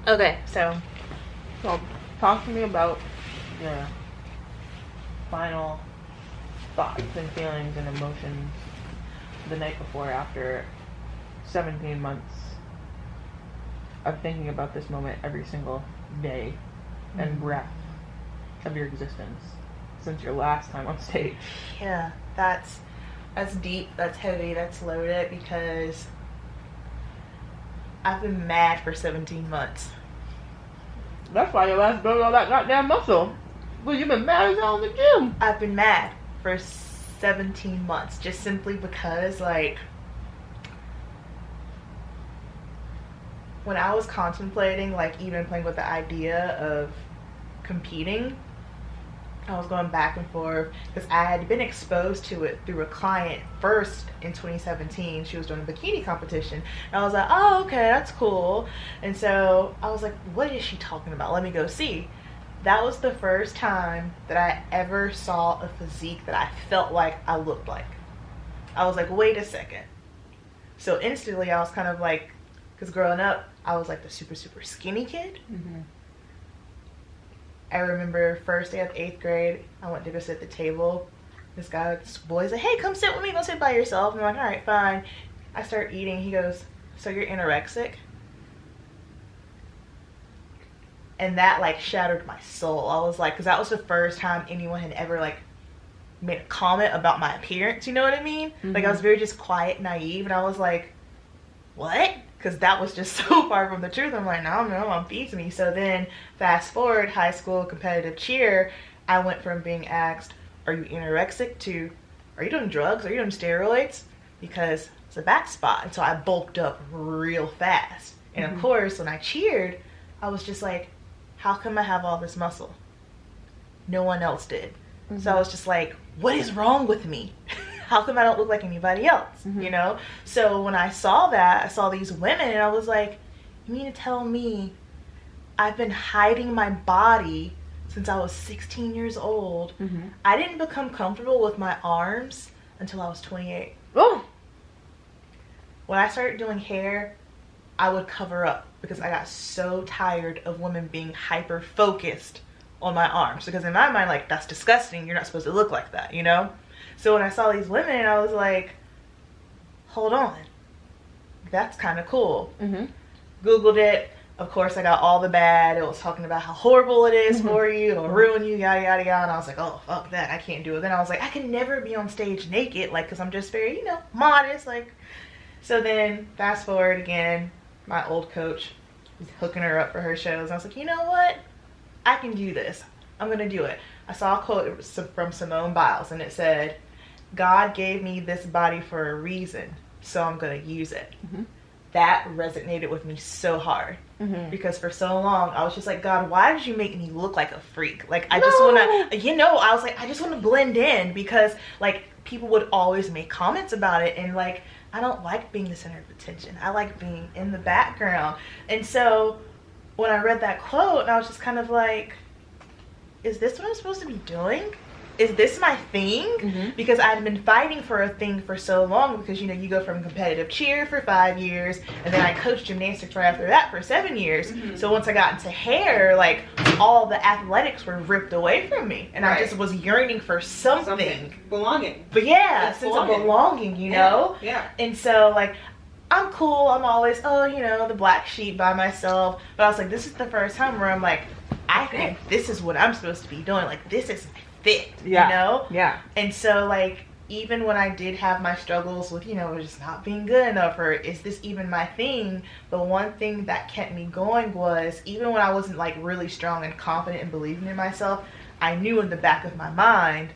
Okay, So talk to me about your final thoughts and feelings and emotions the night before after 17 months of thinking about this moment every single day and breath of your existence since your last time on stage. Yeah, that's deep, that's heavy, that's loaded, because I've been mad for 17 months. That's why your ass built all that goddamn muscle. Well, you've been mad as hell in the gym. I've been mad for 17 months just simply because, like, when I was contemplating, like, even playing with the idea of competing, I was going back and forth because I had been exposed to it through a client first in 2017. She was doing a bikini competition, and I was like, oh, okay, that's cool. And so I was like, what is she talking about? Let me go see. That was the first time that I ever saw a physique that I felt like I looked like. I was like, wait a second. So instantly I was kind of like, because growing up, I was like the super, super skinny kid. Mm-hmm. I remember first day of 8th grade, I went to go sit at the table. This boy's like, hey, come sit with me, don't sit by yourself. And I'm like, all right, fine. I start eating. He goes, so you're anorexic? And that, like, shattered my soul. I was like, because that was the first time anyone had ever, like, made a comment about my appearance, you know what I mean? Mm-hmm. Like, I was very just quiet, naive, and I was like, what? Because that was just so far from the truth. I'm like, no, I'm feeding me. So then, fast forward, high school competitive cheer, I went from being asked, are you anorexic, to, are you doing drugs? Are you doing steroids? Because it's a back spot. And so I bulked up real fast. And of course, when I cheered, I was just like, how come I have all this muscle? No one else did. So I was just like, what is wrong with me? How come I don't look like anybody else? You know? So when I saw that, I saw these women, and I was like, you mean to tell me I've been hiding my body since I was 16 years old? I didn't become comfortable with my arms until I was 28. Oh! When I started doing hair, I would cover up because I got so tired of women being hyper focused on my arms. Because in my mind, like, that's disgusting. You're not supposed to look like that, you know? So when I saw these women, I was like, hold on. That's kind of cool. Googled it. Of course, I got all the bad. It was talking about how horrible it is for you. It'll ruin you, yada, yada, yada. And I was like, oh, fuck that. I can't do it. Then I was like, I can never be on stage naked, like, because I'm just very, you know, modest. Like, so then fast forward again, my old coach was hooking her up for her shows. I was like, you know what? I can do this. I'm going to do it. I saw a quote from Simone Biles, and it said, God gave me this body for a reason, so I'm going to use it. That resonated with me so hard. Because for so long, I was just like, God, why did you make me look like a freak? Like, I just want to, you know, I was like, I just want to blend in, because, like, people would always make comments about it, and, like, I don't like being the center of attention. I like being in the background. And so when I read that quote, I was just kind of like, is this what I'm supposed to be doing? Is this my thing? Because I'd been fighting for a thing for so long, because, you know, you go from competitive cheer for 5 years, and then I coached gymnastics right after that for 7 years. So once I got into hair, like, all the athletics were ripped away from me, and I just was yearning for something. Belonging. But yeah, a sense of belonging, you know? Yeah. And so, like, I'm cool. I'm always, oh, you know, the black sheep by myself. But I was like, this is the first time where I'm like, I think this is what I'm supposed to be doing. Like, this is my fit, you know? Yeah. And so, like, even when I did have my struggles with, you know, just not being good enough, or is this even my thing? The one thing that kept me going was, even when I wasn't, like, really strong and confident and believing in myself, I knew in the back of my mind,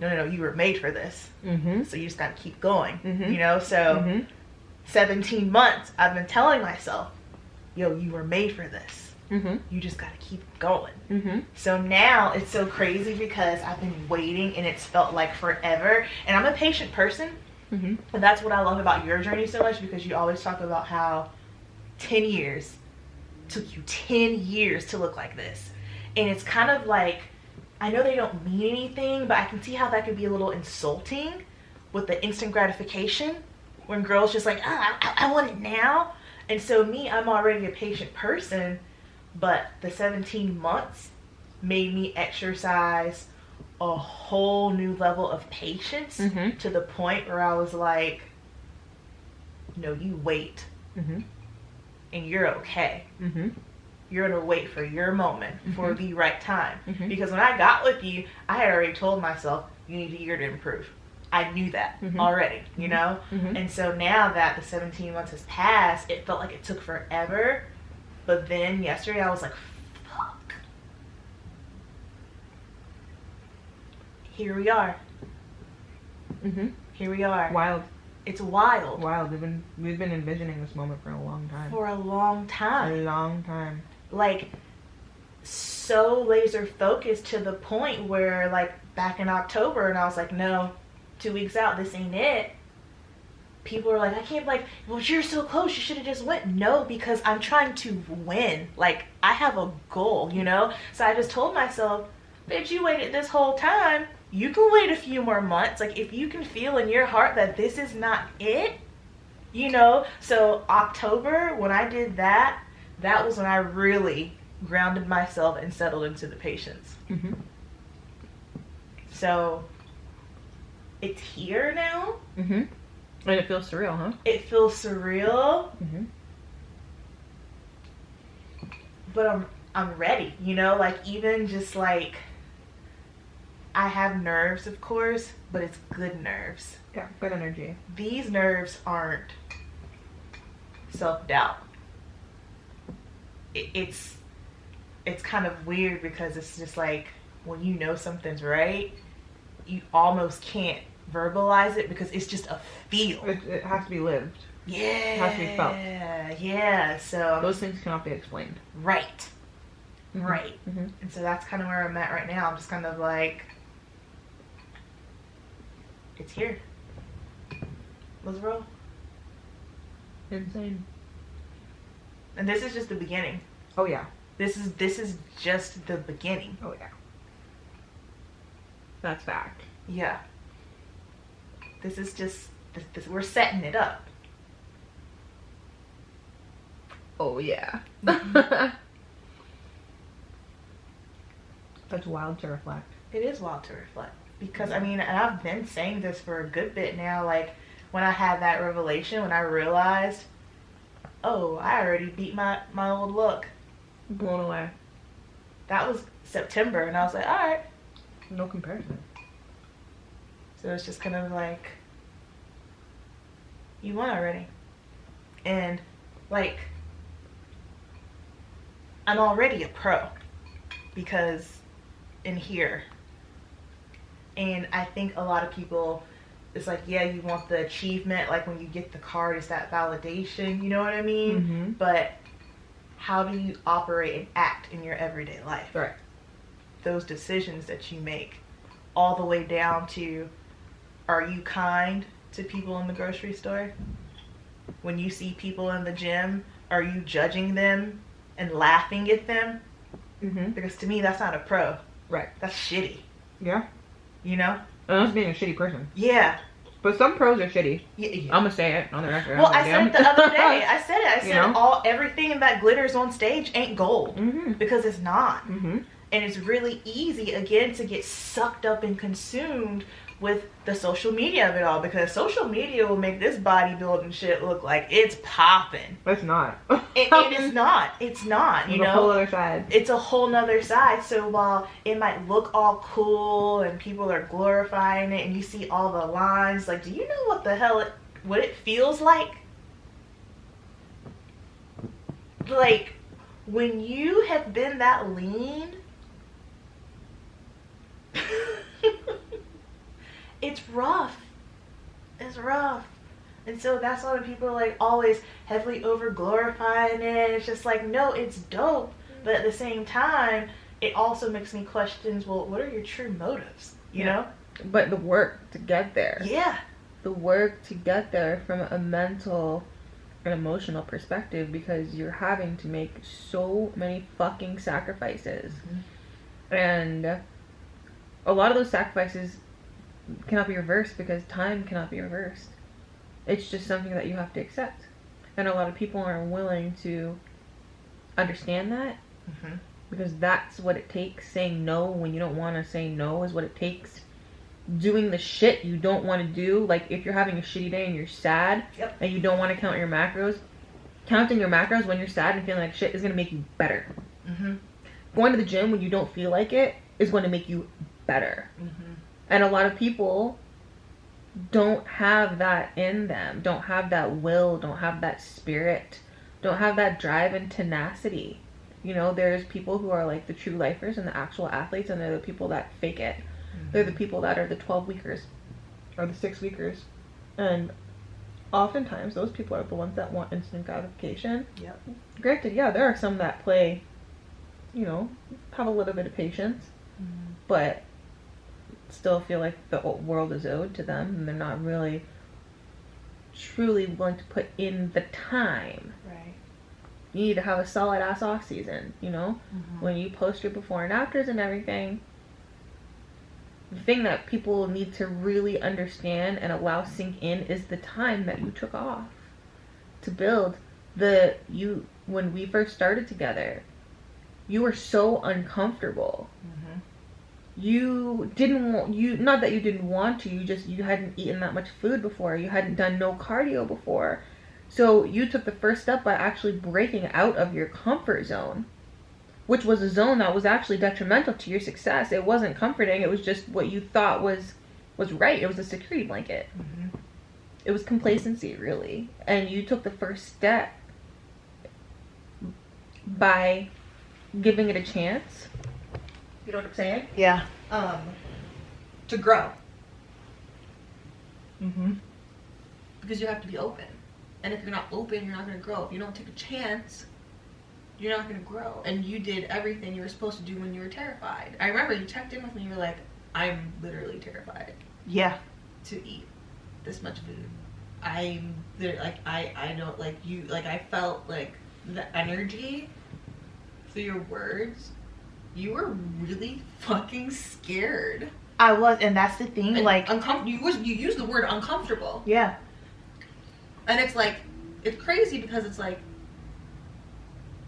no, you were made for this. So you just gotta keep going, you know? So 17 months, I've been telling myself, yo, you were made for this. You just gotta keep going. So now it's so crazy because I've been waiting, and it's felt like forever. And I'm a patient person, and that's what I love about your journey so much, because you always talk about how 10 years took you 10 years to look like this. And it's kind of like, I know they don't mean anything, but I can see how that could be a little insulting with the instant gratification, when girls just like, I want it now. And so me, I'm already a patient person, but the 17 months made me exercise a whole new level of patience to the point where I was like, no, you wait. And you're okay. You're gonna wait for your moment, for the right time. Because when I got with you, I had already told myself, you need a year to improve. I knew that already, you know? And so now that the 17 months has passed, it felt like it took forever. But then yesterday I was like, fuck. Here we are. Here we are. Wild. It's wild. Wild. We've been envisioning this moment for a long time. For a long time. A long time. Like, so laser focused to the point where, like, back in October, and I was like, no, 2 weeks out, this ain't it. People are like, I can't, like, well, you're so close, you should have just went. No, because I'm trying to win. Like, I have a goal, you know? So I just told myself, bitch, you waited this whole time. You can wait a few more months. Like, if you can feel in your heart that this is not it, you know? So October, when I did that, that was when I really grounded myself and settled into the patience. So it's here now. And it feels surreal, huh? It feels surreal. But I'm ready, you know? Like, even just like, I have nerves, of course, but it's good nerves. Yeah, good energy. These nerves aren't self-doubt. It's kind of weird because it's just like, when you know something's right, you almost can't verbalize it because it's just a feel. It has to be lived. Yeah. It has to be felt. Yeah, so. Those things cannot be explained. Right. Right. And so that's kind of where I'm at right now. I'm just kind of like, it's here. Let's roll. Insane. And this is just the beginning. Oh yeah. This is just the beginning. Oh yeah. That's fact. Yeah. This is just this, we're setting it up. Oh yeah. That's wild to reflect. It is wild to reflect. Because, I mean, and I've been saying this for a good bit now, like, when I had that revelation, when I realized, oh, I already beat my old look. Blown away. That was September, and I was like, alright. No comparison. So it's just kind of like, you won already. And, like, I'm already a pro. Because in here. And I think a lot of people, it's like, yeah, you want the achievement, like when you get the card, it's that validation, you know what I mean? But how do you operate and act in your everyday life? Right. Those decisions that you make, all the way down to, are you kind to people in the grocery store? When you see people in the gym, are you judging them and laughing at them? Because to me, that's not a pro. Right. That's shitty. Yeah. You know? And that's being a shitty person. Yeah. But some pros are shitty. Yeah. I'm gonna say it on the record. Well, I said it the other day. I said it. I said, You know? Everything that glitters on stage ain't gold. Because it's not. Mhm. And it's really easy, again, to get sucked up and consumed with the social media of it all. Because social media will make this bodybuilding shit look like it's popping. It's not. It is not. It's not, you It's know? a whole other side. It's a whole nother side. So while it might look all cool and people are glorifying it and you see all the lines, like, do you know what the hell what it feels like? Like, when you have been that lean, it's rough. It's rough. And so that's why when people are like always heavily over glorifying it, it's just like, no, it's dope. But at the same time, it also makes me question, well, what are your true motives? You know? But the work to get there. Yeah. The work to get there from a mental and emotional perspective, because you're having to make so many fucking sacrifices. And a lot of those sacrifices cannot be reversed because time cannot be reversed. It's just something that you have to accept. And a lot of people aren't willing to understand that. Mm-hmm. Because that's what it takes. Saying no when you don't want to say no is what it takes. Doing the shit you don't want to do. Like, if you're having a shitty day and you're sad, Yep. and you don't want to count your macros, counting your macros when you're sad and feeling like shit is going to make you better. Mm-hmm. Going to the gym when you don't feel like it is going to make you better. Mm-hmm. And a lot of people don't have that in them, don't have that will, don't have that spirit, don't have that drive and tenacity. You know, there's people who are like the true lifers and the actual athletes, and they're the people that fake it. Mm-hmm. They're the people that are the 12 weekers or the 6 weekers. And oftentimes those people are the ones that want instant gratification. Yep. Granted, yeah, there are some that play, you know, have a little bit of patience, but still feel like the world is owed to them, and they're not really truly willing to put in the time. Right. You need to have a solid ass off season, you know? When you post your before and afters and everything, the thing that people need to really understand and allow sink in is the time that you took off to build when we first started together. You were so uncomfortable. You didn't want, not that you didn't want to, you hadn't eaten that much food before, you hadn't done no cardio before. So you took the first step by actually breaking out of your comfort zone, which was a zone that was actually detrimental to your success. It wasn't comforting, it was just what you thought was right. It was a security blanket. It was complacency, really. And you took the first step by giving it a chance. You know what I'm saying? Yeah. To grow. Because you have to be open. And if you're not open, you're not going to grow. If you don't take a chance, you're not going to grow. And you did everything you were supposed to do when you were terrified. I remember you checked in with me, you were like, I'm literally terrified. Yeah. To eat this much food. I know, like, you, like, I felt like the energy through your words. You were really fucking scared. I was, and that's the thing, and like... You used the word uncomfortable. Yeah. And it's like, it's crazy because it's like,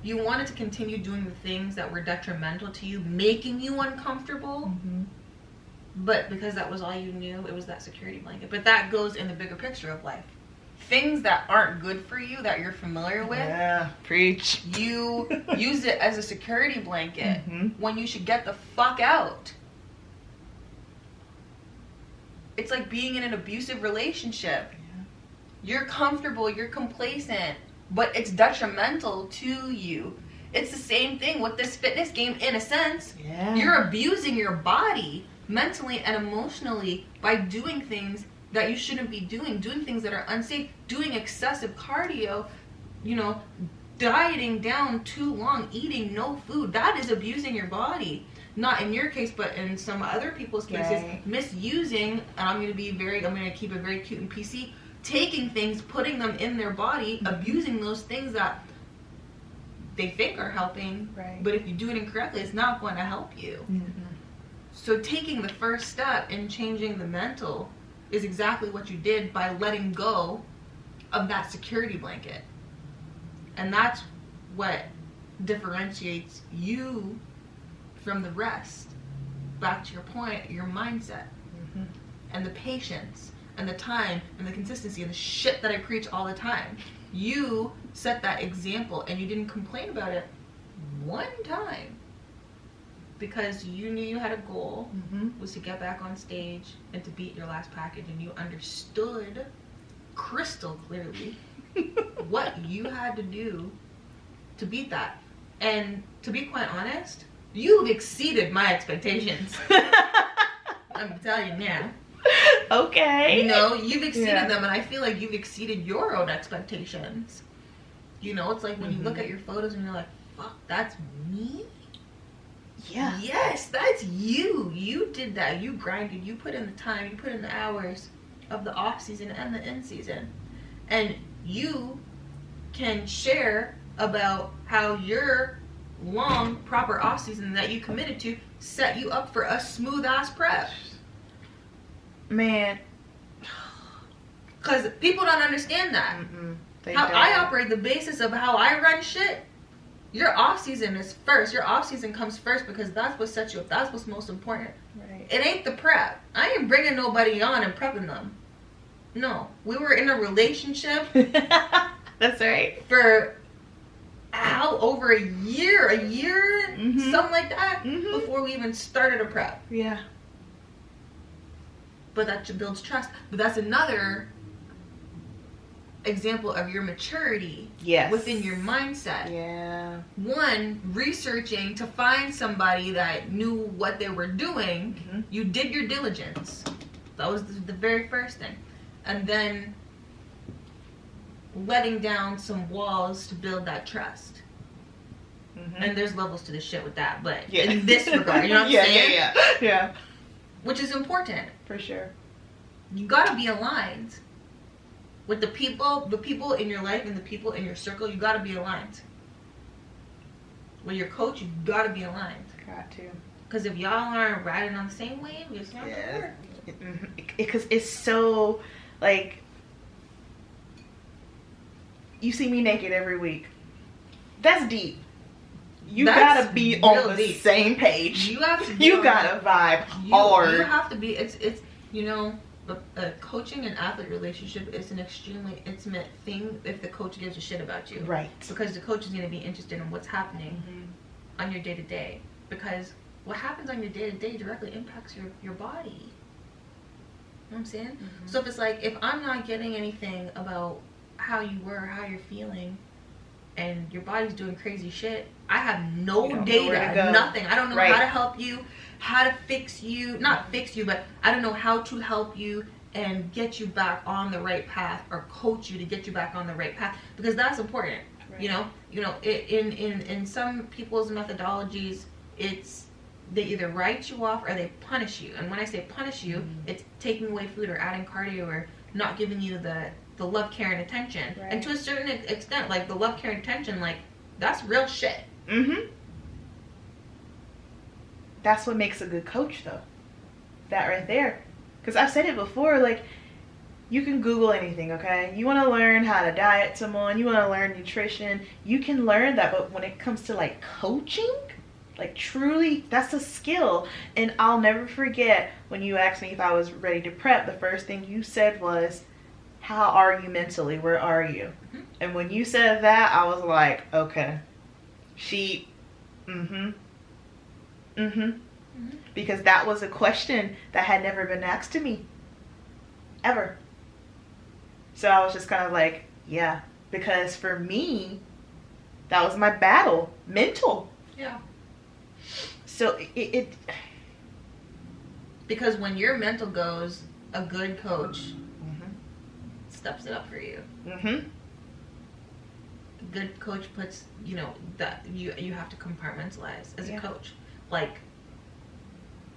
you wanted to continue doing the things that were detrimental to you, making you uncomfortable. But because that was all you knew, it was that security blanket. But that goes in the bigger picture of life. Things that aren't good for you, that you're familiar with. Yeah, preach. You use it as a security blanket when you should get the fuck out. It's like being in an abusive relationship. You're comfortable, you're complacent, but it's detrimental to you. It's the same thing with this fitness game in a sense. Yeah. You're abusing your body mentally and emotionally by doing things that you shouldn't be doing things that are unsafe, doing excessive cardio, you know, dieting down too long, eating no food. That is abusing your body. Not in your case, but in some other people's cases, right. Misusing, and I'm going to keep it very cute and PC, taking things, putting them in their body, abusing those things that they think are helping, right. But if you do it incorrectly, it's not going to help you. So taking the first step in changing the mental is exactly what you did by letting go of that security blanket. And that's what differentiates you from the rest. Back to your point, your mindset. And the patience and the time and the consistency and the shit that I preach all the time. You set that example and you didn't complain about it one time. Because you knew you had a goal, was to get back on stage and to beat your last package, and you understood crystal clearly what you had to do to beat that. And to be quite honest, you've exceeded my expectations. I'm telling you now. Okay. You know, you've exceeded them, and I feel like you've exceeded your own expectations. You know, it's like when you look at your photos and you're like, fuck, that's me? Yeah. Yes, that's you. You did that. You grinded. You put in the time. You put in the hours of the off season and the in season. And you can share about how your long, proper off season that you committed to set you up for a smooth ass prep. Man. Because people don't understand that. How I operate, the basis of how I run shit, your off season is first. Your off season comes first because that's what sets you up. That's what's most important. Right. It ain't the prep. I ain't bringing nobody on and prepping them. No, we were in a relationship. That's right. For over a year, something like that, before we even started a prep. Yeah. But that builds trust. But that's another example of your maturity. Yes. Within your mindset. Yeah. One, researching to find somebody that knew what they were doing. You did your diligence. That was the very first thing. And then letting down some walls to build that trust. And there's levels to this shit with that, but in this regard, you know what I'm saying? Yeah. Which is important. For sure. You gotta be aligned with the people in your life and the people in your circle. You gotta be aligned. With your coach, you gotta be aligned. Got to. Because if y'all aren't riding on the same wave, it's not gonna work. Because it's so, like, you see me naked every week. That's deep. That's gotta be on the deep. Same page. You have to. You gotta vibe hard. You have to be. It's you know, a coaching and athlete relationship is an extremely intimate thing if the coach gives a shit about you. Right. Because the coach is gonna be interested in what's happening on your day to day. Because what happens on your day to day directly impacts your body. You know what I'm saying? So if it's like, if I'm not getting anything about how you were, how you're feeling, and your body's doing crazy shit, I have no data, nothing. I don't know how to help you, how to fix you, not fix you, but I don't know how to help you and get you back on the right path, or coach you to get you back on the right path, because that's important. Right. You know, in some people's methodologies, it's they either write you off or they punish you. And when I say punish you, it's taking away food or adding cardio or not giving you the love, care, and attention. Right. And to a certain extent, like the love, care, and attention, like that's real shit. That's what makes a good coach, though. That right there. Because I've said it before, like, you can Google anything, okay? You want to learn how to diet someone, you want to learn nutrition, you can learn that. But when it comes to, like, coaching, like, truly, that's a skill. And I'll never forget when you asked me if I was ready to prep, the first thing you said was, how are you mentally? Where are you? And when you said that, I was like, okay. Because that was a question that had never been asked to me. Ever. So I was just kind of like, yeah. Because for me, that was my battle. Mental. Yeah. So it because when your mental goes, a good coach steps it up for you. A good coach puts, you know, that you have to compartmentalize as a coach. Like,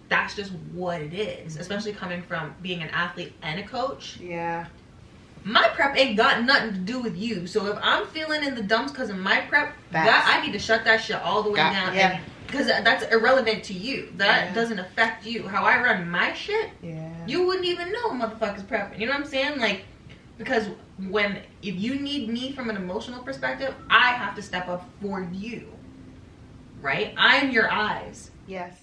that's just what it is. Especially coming from being an athlete and a coach. Yeah. My prep ain't got nothing to do with you. So if I'm feeling in the dumps because of my prep, that I need to shut that shit all the way down. Yeah. Because that's irrelevant to you. That doesn't affect you. How I run my shit, you wouldn't even know motherfuckers prepping. You know what I'm saying? Like, because if you need me from an emotional perspective, I have to step up for you. Right? I'm your eyes. Yes.